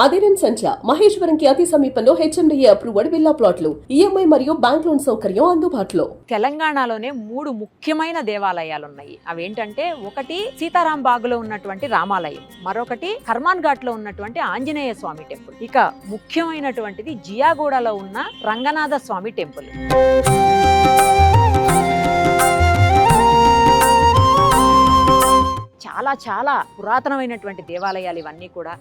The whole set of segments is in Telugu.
అదిరన్ సంచ మహేశ్వరంకి అతి సమీపంలో హెచ్ఎండిఏ అప్రూవ్డ్ విల్లా ప్లాట్లు ఈఎంఐ మరియు బ్యాంక్ లోన్ సౌకర్యం అందుబాటులో. తెలంగాణలోనే 3 ముఖ్యమైన దేవాలయాలు ఉన్నాయి. అవేంటంటే ఒకటి సీతారాం బాగులో ఉన్నటువంటి రామాలయం, మరొకటి హర్మాన్ ఘాట్ లో ఉన్నటువంటి ఆంజనేయ స్వామి టెంపుల్, ఇక ముఖ్యమైనటువంటిది జియాగూడలో ఉన్న రంగనాథ స్వామి టెంపుల్. చాలా చాలా పురాతనమైనటువంటి దేవాలయాలు ఇవన్నీ కూడా.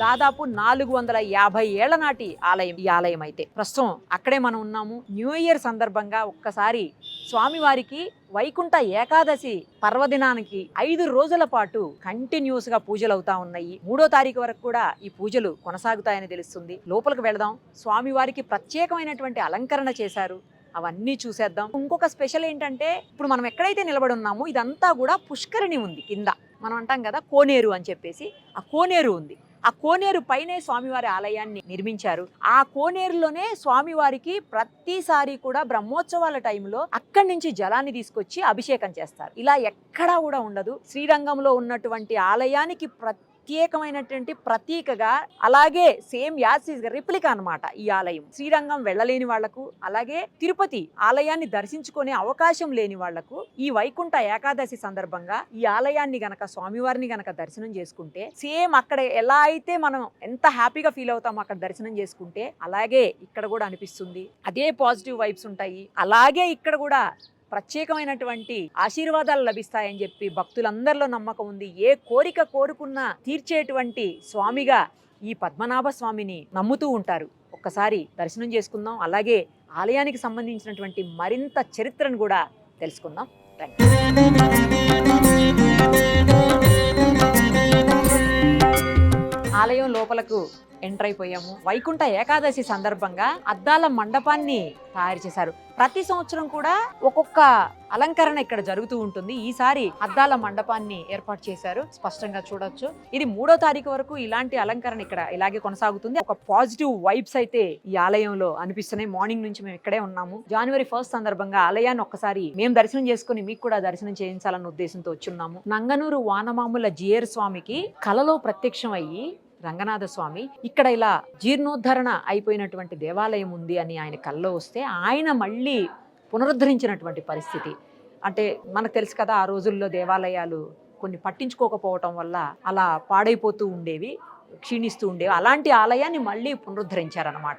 దాదాపు 450 ఏళ్ల నాటి ఆలయం ఈ ఆలయం అయితే. ప్రస్తుతం అక్కడే మనం ఉన్నాము. న్యూ ఇయర్ సందర్భంగా ఒక్కసారి స్వామివారికి వైకుంఠ ఏకాదశి పర్వదినానికి 5 రోజుల పాటు కంటిన్యూస్ గా పూజలు అవుతా ఉన్నాయి. 3వ తారీఖు వరకు కూడా ఈ పూజలు కొనసాగుతాయని తెలుస్తుంది. లోపలికి వెళదాం. స్వామివారికి ప్రత్యేకమైనటువంటి అలంకరణ చేశారు, అవన్నీ చూసేద్దాం. ఇంకొక స్పెషల్ ఏంటంటే ఇప్పుడు మనం ఎక్కడైతే నిలబడి ఉన్నామో ఇదంతా కూడా పుష్కరిణి ఉంది కింద. మనం అంటాం కదా కోనేరు అని చెప్పేసి, ఆ కోనేరు ఉంది. ఆ కోనేరు పైనే స్వామివారి ఆలయాన్ని నిర్మించారు. ఆ కోనేరులోనే స్వామివారికి ప్రతిసారి కూడా బ్రహ్మోత్సవాల టైంలో అక్కడి నుంచి జలాన్ని తీసుకొచ్చి అభిషేకం చేస్తారు. ఇలా ఎక్కడా కూడా ఉండదు. శ్రీరంగంలో ఉన్నటువంటి ఆలయానికి ప్రత్యేకమైనటువంటి ప్రతీకగా, అలాగే సేమ్ యాసిస్ రిప్లికా అన్నమాట ఈ ఆలయం. శ్రీరంగం వెళ్ళలేని వాళ్లకు, అలాగే తిరుపతి ఆలయాన్ని దర్శించుకునే అవకాశం లేని వాళ్లకు ఈ వైకుంఠ ఏకాదశి సందర్భంగా ఈ ఆలయాన్ని గనక, స్వామివారిని గనక దర్శనం చేసుకుంటే సేమ్ అక్కడ ఎలా అయితే మనం ఎంత హ్యాపీగా ఫీల్ అవుతామో అక్కడ దర్శనం చేసుకుంటే అలాగే ఇక్కడ కూడా అనిపిస్తుంది. అదే పాజిటివ్ వైబ్స్ ఉంటాయి. అలాగే ఇక్కడ కూడా ప్రత్యేకమైనటువంటి ఆశీర్వాదాలు లభిస్తాయని చెప్పి భక్తులందరిలో నమ్మకం ఉంది. ఏ కోరిక కోరుకున్నా తీర్చేటువంటి స్వామిగా ఈ పద్మనాభ స్వామిని నమ్ముతూ ఉంటారు. ఒక్కసారి దర్శనం చేసుకుందాం. అలాగే ఆలయానికి సంబంధించినటువంటి మరింత చరిత్రను కూడా తెలుసుకుందాం. ఆలయం లోపలకు ఎంటర్ అయిపోయాము. వైకుంఠ ఏకాదశి సందర్భంగా అద్దాల మండపాన్ని తయారు చేశారు. ప్రతి సంవత్సరం కూడా ఒక్కొక్క అలంకరణ ఇక్కడ జరుగుతూ ఉంటుంది. ఈసారి అద్దాల మండపాన్ని ఏర్పాటు చేశారు, స్పష్టంగా చూడొచ్చు. ఇది 3వ తారీఖు వరకు ఇలాంటి అలంకరణ ఇక్కడ ఇలాగే కొనసాగుతుంది. ఒక పాజిటివ్ వైబ్స్ అయితే ఈ ఆలయంలో అనిపిస్తున్నాయి. మార్నింగ్ నుంచి మేము ఇక్కడే ఉన్నాము. జనవరి 1 సందర్భంగా ఆలయాన్ని ఒక్కసారి మేము దర్శనం చేసుకుని మీకు కూడా దర్శనం చేయించాలన్న ఉద్దేశంతో వచ్చున్నాము. నంగనూరు వానమాముల జియర్ స్వామికి కలలో ప్రత్యక్షం అయ్యి రంగనాథ స్వామి ఇక్కడ ఇలా జీర్ణోద్ధరణ అయిపోయినటువంటి దేవాలయం ఉంది అని ఆయన కల్లో వస్తే ఆయన మళ్ళీ పునరుద్ధరించినటువంటి పరిస్థితి. అంటే మనకు తెలుసు కదా, ఆ రోజుల్లో దేవాలయాలు కొన్ని పట్టించుకోకపోవటం వల్ల అలా పాడైపోతూ ఉండేవి, క్షీణిస్తూ ఉండేవి. అలాంటి ఆలయాన్ని మళ్ళీ పునరుద్ధరించారనమాట.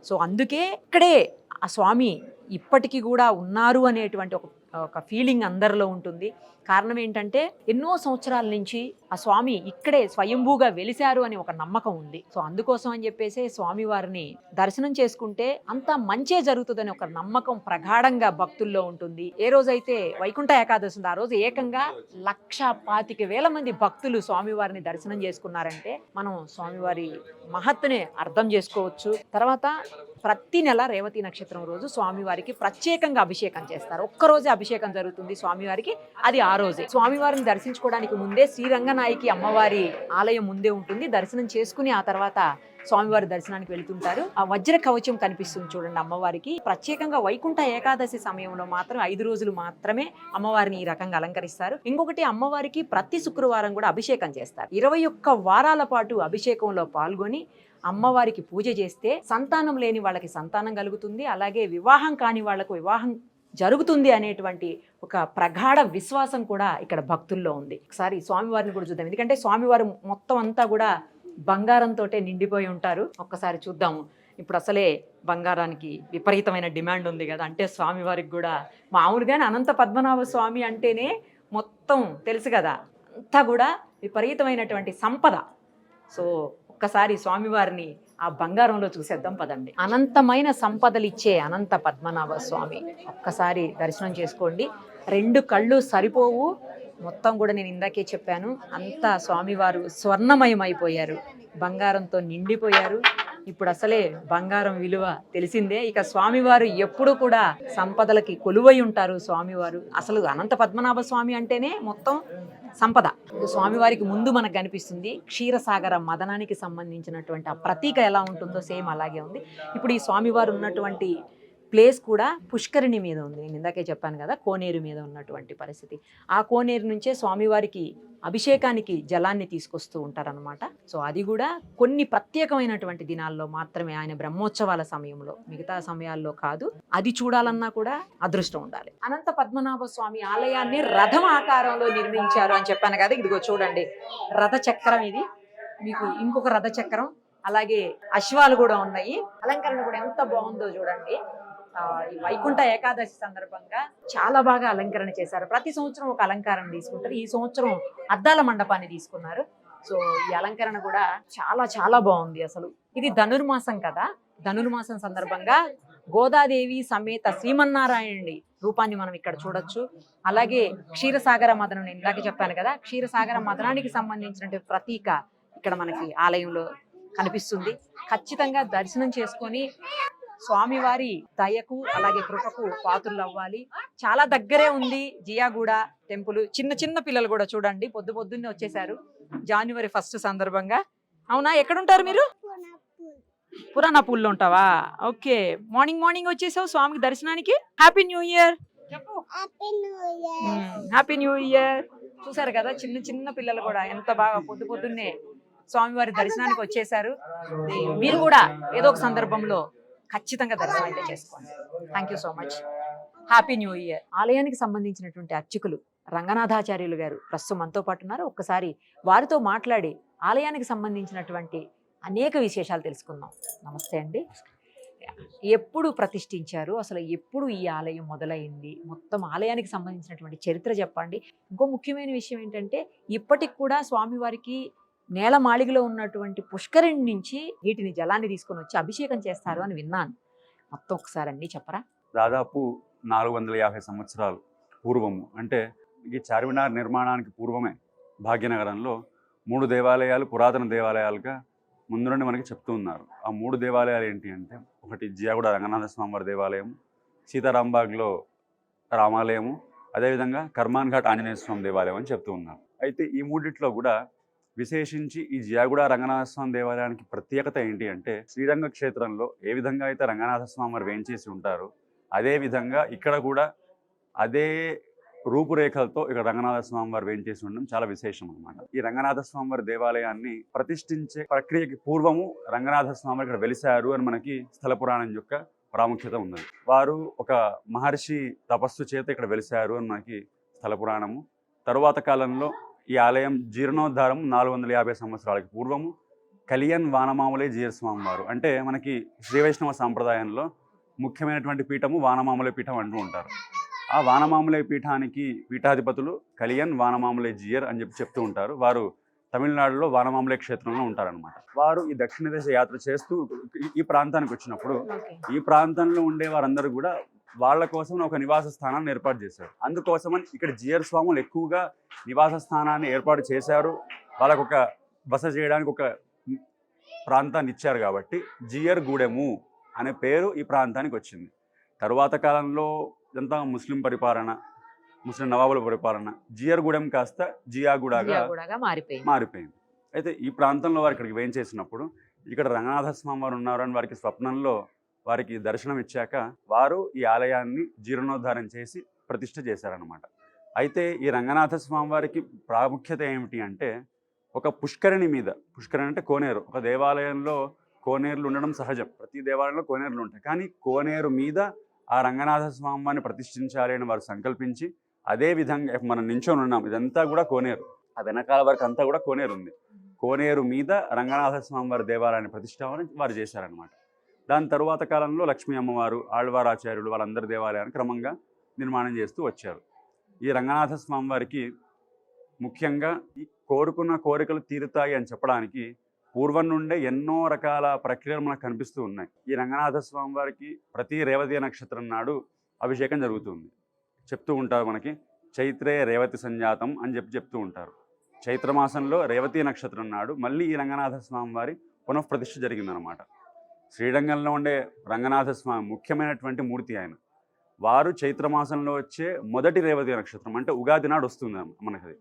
సో అందుకే ఇక్కడే ఆ స్వామి ఇప్పటికీ కూడా ఉన్నారు అనేటువంటి ఒక ఫీలింగ్ అందరిలో ఉంటుంది. కారణం ఏంటంటే ఎన్నో సంవత్సరాల నుంచి ఆ స్వామి ఇక్కడే స్వయంభూగా వెలిశారు అని ఒక నమ్మకం ఉంది. సో అందుకోసం అని చెప్పేసి స్వామివారిని దర్శనం చేసుకుంటే అంతా మంచే జరుగుతుందని ఒక నమ్మకం ప్రగాఢంగా భక్తుల్లో ఉంటుంది. ఏ రోజైతే వైకుంఠ ఏకాదశి ఉందో ఆ రోజు ఏకంగా 1,25,000 మంది భక్తులు స్వామివారిని దర్శనం చేసుకున్నారంటే మనం స్వామివారి మహత్తునే అర్థం చేసుకోవచ్చు. తర్వాత ప్రతి నెల రేవతి నక్షత్రం రోజు స్వామివారికి ప్రత్యేకంగా అభిషేకం చేస్తారు. ఒక్కరోజే అభిషేకం జరుగుతుంది స్వామివారికి, అది ఆ రోజే. స్వామివారిని దర్శించుకోవడానికి ముందే శ్రీరంగనాయకి అమ్మవారి ఆలయం ముందే ఉంటుంది. దర్శనం చేసుకుని ఆ తర్వాత స్వామివారి దర్శనానికి వెళ్తుంటారు. ఆ వజ్ర కవచం కనిపిస్తుంది చూడండి అమ్మవారికి. ప్రత్యేకంగా వైకుంఠ ఏకాదశి సమయంలో మాత్రం 5 రోజులు మాత్రమే అమ్మవారిని ఈ రకంగా అలంకరిస్తారు. ఇంకొకటి, అమ్మవారికి ప్రతి శుక్రవారం కూడా అభిషేకం చేస్తారు. 21 వారాల పాటు అభిషేకంలో పాల్గొని అమ్మవారికి పూజ చేస్తే సంతానం లేని వాళ్ళకి సంతానం కలుగుతుంది, అలాగే వివాహం కాని వాళ్లకు వివాహం జరుగుతుంది అనేటువంటి ఒక ప్రగాఢ విశ్వాసం కూడా ఇక్కడ భక్తుల్లో ఉంది. ఒకసారి స్వామివారిని కూడా చూద్దాం, ఎందుకంటే స్వామివారు మొత్తం అంతా కూడా బంగారంతో నిండిపోయి ఉంటారు. ఒక్కసారి చూద్దాము. ఇప్పుడు అసలే బంగారానికి విపరీతమైన డిమాండ్ ఉంది కదా, అంటే స్వామివారికి కూడా మామూలుగానే అనంత పద్మనాభ స్వామి అంటేనే మొత్తం తెలుసు కదా, అంతా కూడా విపరీతమైనటువంటి సంపద. సో ఒక్కసారి స్వామివారిని ఆ బంగారంలో చూసేద్దాం పదండి. అనంతమైన సంపదలు ఇచ్చే అనంత పద్మనాభ స్వామి ఒక్కసారి దర్శనం చేసుకోండి. 2 కళ్ళు సరిపోవు. మొత్తం కూడా నేను ఇందాకే చెప్పాను, అంతా స్వామివారు స్వర్ణమయం అయిపోయారు, బంగారంతో నిండిపోయారు. ఇప్పుడు అసలే బంగారం విలువ తెలిసిందే. ఇక స్వామివారు ఎప్పుడు కూడా సంపదలకి కొలువై ఉంటారు. స్వామివారు అసలు అనంత పద్మనాభ స్వామి అంటేనే మొత్తం సంపద. స్వామివారికి ముందు మనకు కనిపిస్తుంది క్షీరసాగర మదనానికి సంబంధించినటువంటి ఆ ప్రతీక ఎలా ఉంటుందో సేమ్ అలాగే ఉంది. ఇప్పుడు ఈ స్వామివారు ఉన్నటువంటి ప్లేస్ కూడా పుష్కరిణి మీద ఉంది. నేను ఇందాకే చెప్పాను కదా, కోనేరు మీద ఉన్నటువంటి పరిస్థితి. ఆ కోనేరు నుంచే స్వామివారికి అభిషేకానికి జలాన్ని తీసుకొస్తూ ఉంటారనమాట. సో అది కూడా కొన్ని ప్రత్యేకమైనటువంటి దినాల్లో మాత్రమే, ఆయన బ్రహ్మోత్సవాల సమయంలో, మిగతా సమయాల్లో కాదు. అది చూడాలన్నా కూడా అదృష్టం ఉండాలి. అనంత పద్మనాభ స్వామి ఆలయాన్ని రథం ఆకారంలో నిర్మించారు అని చెప్పాను కదా, ఇదిగో చూడండి రథ చక్రం. ఇది మీకు ఇంకొక రథ చక్రం, అలాగే అశ్వాలు కూడా ఉన్నాయి. అలంకరణ కూడా ఎంత బాగుందో చూడండి. ఈ వైకుంఠ ఏకాదశి సందర్భంగా చాలా బాగా అలంకరణ చేశారు. ప్రతి సంవత్సరం ఒక అలంకరణ తీసుకుంటారు. ఈ సంవత్సరం అద్దాల మండపాన్ని తీసుకున్నారు. సో ఈ అలంకరణ కూడా చాలా చాలా బాగుంది. అసలు ఇది ధనుర్మాసం కదా, ధనుర్మాసం సందర్భంగా గోదాదేవి సమేత శ్రీమన్నారాయణుడి రూపాన్ని మనం ఇక్కడ చూడొచ్చు. అలాగే క్షీరసాగర మదనం, నేను ఇందాక చెప్పాను కదా, క్షీరసాగర మదనానికి సంబంధించినటువంటి ప్రతీక ఇక్కడ మనకి ఆలయంలో కనిపిస్తుంది. ఖచ్చితంగా దర్శనం చేసుకొని స్వామివారి దయకు అలాగే కృపకు పాత్రులు అవ్వాలి. చాలా దగ్గరే ఉంది జియాగూడ టెంపుల్. చిన్న చిన్న పిల్లలు కూడా చూడండి పొద్దున్నే వచ్చేసారు జనవరి 1 సందర్భంగా. అవునా, ఎక్కడుంటారు మీరు? పురాణపూల్లో ఉంటావా? ఓకే, మార్నింగ్ వచ్చేసావు స్వామికి దర్శనానికి. Happy new year. Happy new year. చూసారు కదా, చిన్న చిన్న పిల్లలు కూడా ఎంత బాగా పొద్దున్నే స్వామివారి దర్శనానికి వచ్చేసారు. మీరు కూడా ఏదో ఒక సందర్భంలో ఖచ్చితంగా దర్శనం అయితే చేసుకోండి. Thank you so much. Happy new year. ఆలయానికి సంబంధించినటువంటి అర్చకులు రంగనాథాచార్యులు గారు ప్రస్తుతం మనతో పాటు ఉన్నారు. ఒక్కసారి వారితో మాట్లాడి ఆలయానికి సంబంధించినటువంటి అనేక విశేషాలు తెలుసుకుందాం. నమస్తే అండి. ఎప్పుడు ప్రతిష్ఠించారు, అసలు ఎప్పుడు ఈ ఆలయం మొదలైంది, మొత్తం ఆలయానికి సంబంధించినటువంటి చరిత్ర చెప్పండి. ఇంకో ముఖ్యమైన విషయం ఏంటంటే, ఇప్పటికి కూడా స్వామివారికి నేలమాళిగలో ఉన్నటువంటి పుష్కరిణి నుంచి వీటిని జలాన్ని తీసుకొని వచ్చి అభిషేకం చేస్తారు అని విన్నాను. మొత్తం ఒకసారి అన్నీ చెప్పరా? దాదాపు 450 సంవత్సరాలు పూర్వము, అంటే ఈ చార్మినార్ నిర్మాణానికి పూర్వమే భాగ్యనగరంలో 3 దేవాలయాలు పురాతన దేవాలయాలుగా ముందు నుండి మనకి చెప్తూ ఉన్నారు. ఆ 3 దేవాలయాలు ఏంటి అంటే, ఒకటి జియాగూడ రంగనాథ స్వామివారి దేవాలయం, సీతారాంబాగ్లో రామాలయము, అదేవిధంగా కర్మాన్ ఘాట్ ఆంజనేయ స్వామి దేవాలయం అని చెప్తూ ఉన్నారు. అయితే ఈ మూడిట్లో కూడా విశేషించి ఈ జియాగూడ రంగనాథ స్వామి దేవాలయానికి ప్రత్యేకత ఏంటి అంటే, శ్రీరంగ క్షేత్రంలో ఏ విధంగా అయితే రంగనాథ స్వామి వారు వేంచేసి ఉంటారో అదే విధంగా ఇక్కడ కూడా అదే రూపురేఖలతో ఇక్కడ రంగనాథ స్వామి వారు వేంచేసి ఉండడం చాలా విశేషం అనమాట. ఈ రంగనాథ స్వామి వారి దేవాలయాన్ని ప్రతిష్ఠించే ప్రక్రియకి పూర్వము రంగనాథ స్వామి వారు ఇక్కడ వెలిశారు అని మనకి స్థల పురాణం యొక్క ప్రాముఖ్యత ఉన్నది. వారు ఒక మహర్షి తపస్సు చేత ఇక్కడ వెలిశారు అని మనకి స్థల పురాణము. తరువాత కాలంలో ఈ ఆలయం జీర్ణోద్ధారం 450 సంవత్సరాలకి పూర్వము కలియన్ వానమామలే జీయర్ స్వామి వారు, అంటే మనకి శ్రీ వైష్ణవ సాంప్రదాయంలో ముఖ్యమైనటువంటి పీఠము వానమామలే పీఠం అంటూ ఉంటారు. ఆ వానమామలే పీఠానికి పీఠాధిపతులు కలియన్ వానమామలే జీయర్ అని చెప్తూ ఉంటారు. వారు తమిళనాడులో వానమామలే క్షేత్రంలో ఉంటారనమాట. వారు ఈ దక్షిణ దేశ యాత్ర చేస్తూ ఈ ప్రాంతానికి వచ్చినప్పుడు ఈ ప్రాంతంలో ఉండే వారందరూ కూడా వాళ్ళ కోసం ఒక నివాస స్థానాన్ని ఏర్పాటు చేశారు. అందుకోసమని ఇక్కడ జియర్ స్వాములు ఎక్కువగా నివాస స్థానాన్ని ఏర్పాటు చేశారు. వాళ్ళకు ఒక బస చేయడానికి ఒక ప్రాంతాన్ని ఇచ్చారు కాబట్టి జియర్ గూడెము అనే పేరు ఈ ప్రాంతానికి వచ్చింది. తరువాత కాలంలో ఇదంతా ముస్లిం పరిపాలన, ముస్లిం నవాబుల పరిపాలన, జియర్ గూడెం కాస్త జియాగూడగా మారిపోయింది. అయితే ఈ ప్రాంతంలో వారు ఇక్కడికి వేయించేసినప్పుడు ఇక్కడ రంగనాథ స్వామి వారు ఉన్నారు అని వారికి స్వప్నంలో వారికి దర్శనం ఇచ్చాక వారు ఈ ఆలయాన్ని జీర్ణోద్ధారం చేసి ప్రతిష్ఠ చేశారనమాట. అయితే ఈ రంగనాథ స్వామి వారికి ప్రాముఖ్యత ఏమిటి అంటే, ఒక పుష్కరిణి మీద, పుష్కరిణి అంటే కోనేరు, ఒక దేవాలయంలో కోనేరులు ఉండడం సహజం, ప్రతి దేవాలయంలో కోనేరులు ఉంటాయి. కానీ కోనేరు మీద ఆ రంగనాథ స్వామి వారిని ప్రతిష్ఠించాలి అని వారు సంకల్పించి, అదే విధంగా మనం నించొని ఉన్నాం, ఇదంతా కూడా కోనేరు, ఆ వెనకాల వరకు అంతా కూడా కోనేరు ఉంది. కోనేరు మీద రంగనాథ స్వామి వారి దేవాలయాన్ని ప్రతిష్ఠాపన వారు చేశారనమాట. దాని తరువాత కాలంలో లక్ష్మీ అమ్మవారు, ఆళ్వారాచార్యులు వాళ్ళందరి దేవాలయాన్ని క్రమంగా నిర్మాణం చేస్తూ వచ్చారు. ఈ రంగనాథ స్వామి వారికి ముఖ్యంగా ఈ కోరుకున్న కోరికలు తీరుతాయి అని చెప్పడానికి పూర్వం నుండే ఎన్నో రకాల ప్రక్రియలు మనకు కనిపిస్తూ ఉన్నాయి. ఈ రంగనాథ స్వామి వారికి ప్రతి రేవతి నక్షత్రం నాడు అభిషేకం జరుగుతుంది. చెప్తూ ఉంటారు మనకి, చైత్రే రేవతి సంజాతం అని చెప్తూ ఉంటారు. చైత్రమాసంలో రేవతి నక్షత్రం నాడు మళ్ళీ ఈ రంగనాథ స్వామి వారి పునఃప్రతిష్ఠ జరిగిందనమాట. శ్రీరంగంలో ఉండే రంగనాథ స్వామి ముఖ్యమైనటువంటి మూర్తి ఆయన. వారు చైత్రమాసంలో వచ్చే మొదటి రేవతి నక్షత్రం అంటే ఉగాది నాడు వస్తుంది మనకి.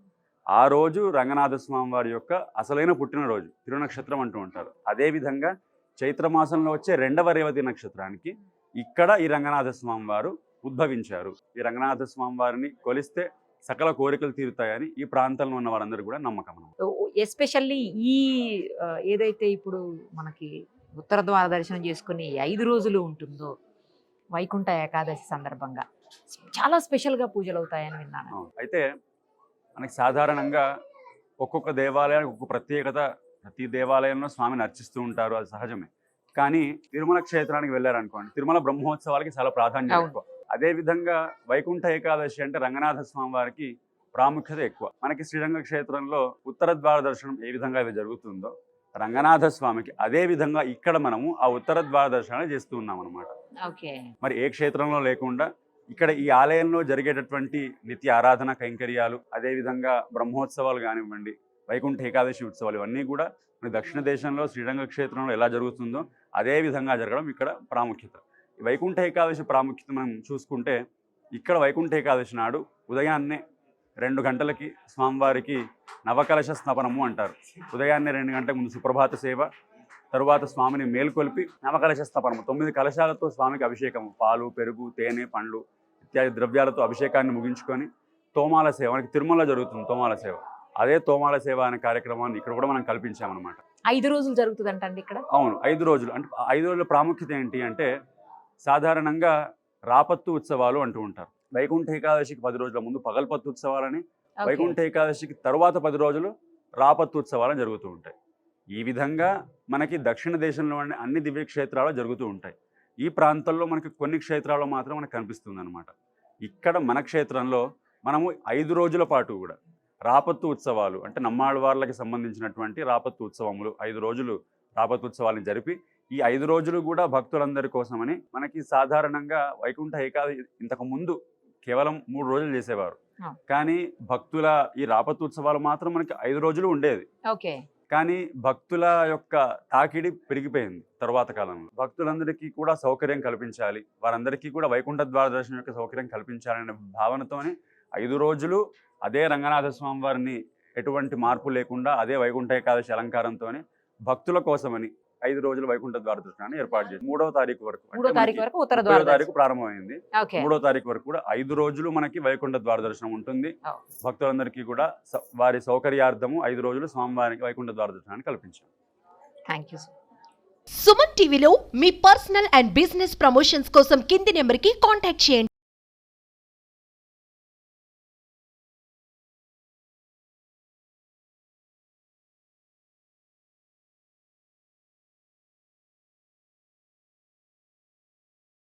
ఆ రోజు రంగనాథ స్వామి వారి యొక్క అసలైన పుట్టినరోజు, తిరునక్షత్రం అంటూ ఉంటారు. అదేవిధంగా చైత్రమాసంలో వచ్చే 2వ రేవతి నక్షత్రానికి ఇక్కడ ఈ రంగనాథ స్వామి వారు ఉద్భవించారు. ఈ రంగనాథ స్వామి వారిని కొలిస్తే సకల కోరికలు తీరుతాయని ఈ ప్రాంతంలో ఉన్న వారందరూ కూడా నమ్మకం అన్నమాట. ఎస్పెషల్లీ ఈ ఏదైతే ఇప్పుడు మనకి ఉత్తర ద్వార దర్శనం చేసుకుని 5 రోజులు ఉంటుందో వైకుంఠ ఏకాదశి సందర్భంగా చాలా స్పెషల్గా పూజలు అవుతాయని విన్నాను. అవును. అయితే మనకి సాధారణంగా ఒక్కొక్క దేవాలయానికి ఒక్కొక్క ప్రత్యేకత, ప్రతి దేవాలయంలో స్వామిని అర్చిస్తూ ఉంటారు, అది సహజమే. కానీ తిరుమల క్షేత్రానికి వెళ్ళారనుకోండి, తిరుమల బ్రహ్మోత్సవాలకి చాలా ప్రాధాన్యత అవును. ఎక్కువ. అదేవిధంగా వైకుంఠ ఏకాదశి అంటే రంగనాథ స్వామి వారికి ప్రాముఖ్యత ఎక్కువ. మనకి శ్రీరంగ క్షేత్రంలో ఉత్తర ద్వార దర్శనం ఏ విధంగా అయితే జరుగుతుందో రంగనాథ స్వామికి అదే విధంగా ఇక్కడ మనము ఆ ఉత్తర ద్వార దర్శనాలు చేస్తూ ఉన్నాం అనమాట. ఓకే. మరి ఏ క్షేత్రంలో లేకుండా ఇక్కడ ఈ ఆలయంలో జరిగేటటువంటి నిత్య ఆరాధన కైంకర్యాలు, అదేవిధంగా బ్రహ్మోత్సవాలు కానివ్వండి, వైకుంఠ ఏకాదశి ఉత్సవాలు, ఇవన్నీ కూడా మన దక్షిణ దేశంలో శ్రీరంగ క్షేత్రంలో ఎలా జరుగుతుందో అదే విధంగా జరగడం ఇక్కడ ప్రాముఖ్యత. ఈ వైకుంఠ ఏకాదశి ప్రాముఖ్యత మనం చూసుకుంటే ఇక్కడ వైకుంఠ ఏకాదశి నాడు ఉదయాన్నే 2 గంటలకి స్వామివారికి నవకలశ స్నపనము అంటారు. ఉదయాన్నే 2 గంటల ముందు సుప్రభాత సేవ, తరువాత స్వామిని మేల్కొల్పి నవకలశ స్థాపనము 9 కలశాలతో స్వామికి అభిషేకం, పాలు, పెరుగు, తేనె, పండ్లు ఇత్యాది ద్రవ్యాలతో అభిషేకాన్ని ముగించుకొని తోమాల సేవ, మనకి తిరుమల జరుగుతుంది తోమాల సేవ, అదే తోమాల సేవ అనే కార్యక్రమాన్ని ఇక్కడ కూడా మనం కల్పించామన్నమాట. 5 రోజులు జరుగుతుందంటండి ఇక్కడ. అవును, 5 రోజులు. అంటే 5 రోజుల ప్రాముఖ్యత ఏంటి అంటే సాధారణంగా రాపత్తు ఉత్సవాలు అంటూ ఉంటారు. వైకుంఠ ఏకాదశికి 10 రోజుల ముందు పగల్పత్తు ఉత్సవాలని, వైకుంఠ ఏకాదశికి తరువాత 10 రోజులు రాపత్తు ఉత్సవాలని జరుగుతూ ఉంటాయి. ఈ విధంగా మనకి దక్షిణ దేశంలో అన్ని దివ్య క్షేత్రాలు జరుగుతూ ఉంటాయి. ఈ ప్రాంతంలో మనకి కొన్ని క్షేత్రాల్లో మాత్రం మనకు కనిపిస్తుంది అనమాట. ఇక్కడ మన క్షేత్రంలో మనము 5 రోజుల పాటు కూడా రాపత్తు ఉత్సవాలు అంటే నమ్మాళ్ళవార్లకి సంబంధించినటువంటి రాపత్తు ఉత్సవములు 5 రోజులు రాపత్తు ఉత్సవాలను జరిపి ఈ 5 రోజులు కూడా భక్తులందరి కోసమని మనకి సాధారణంగా వైకుంఠ ఏకాదశి ఇంతకు ముందు కేవలం 3 రోజులు చేసేవారు. కానీ భక్తుల ఈ రాపత్తు ఉత్సవాలు మాత్రం మనకి 5 రోజులు ఉండేది. ఓకే. కానీ భక్తుల యొక్క తాకిడి పెరిగిపోయింది తర్వాత కాలంలో. భక్తులందరికీ కూడా సౌకర్యం కల్పించాలి, వారందరికీ కూడా వైకుంఠ ద్వార దర్శనం యొక్క సౌకర్యం కల్పించాలనే భావనతోనే 5 రోజులు అదే రంగనాథ స్వామి వారిని ఎటువంటి మార్పు లేకుండా అదే వైకుంఠ ఏకాదశి అలంకారంతోనే భక్తుల కోసమని 5 రోజులు వైకుంఠ ద్వార దర్శనాన్ని ఏర్పాటు చేసి 3వ తారీఖు వరకు, 3వ తారీఖు వరకు ఉత్తర 3వ తారీఖు ప్రారంభమైంది. ఓకే. 3వ తారీఖు వరకు కూడా 5 రోజులు మనకి వైకుంఠ ద్వార దర్శనం ఉంటుంది. భక్తులందరికీ కూడా వారి సౌకర్యార్థము 5 రోజులు స్వామివారికి వైకుంఠ ద్వార దర్శనాన్ని కల్పించాం. Thank you. సుమన్ టీవీలో మీ పర్సనల్ అండ్ బిజినెస్ ప్రమోషన్స్ కోసం కింది నెంబర్కి కాంటాక్ట్ చేయండి.